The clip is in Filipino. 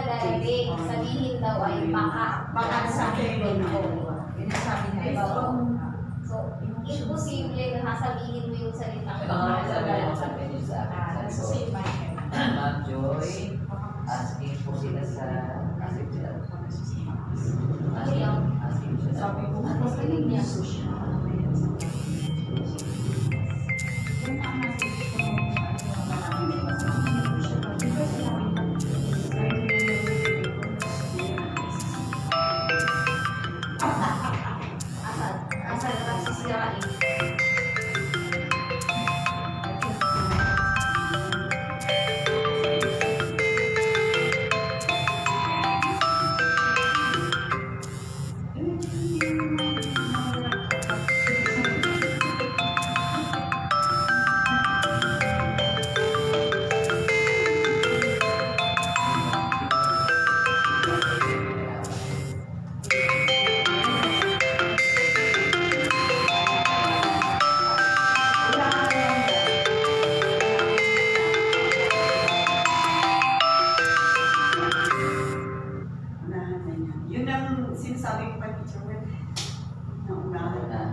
darating, sabihin daw ay baka sa akin ko. Yun ang sabi niya. So, imposible na sabihin mo yung salitang Ito nga sabi mo sa pwede sa akin. Sa same mind. Ma'am Joy, asking po sila sa asking sila. Asking sila. Sabi ko, Tapos kanin niya. Asal nagsisirain. Yun ang sinasabi ko kay teacher, na unahan na.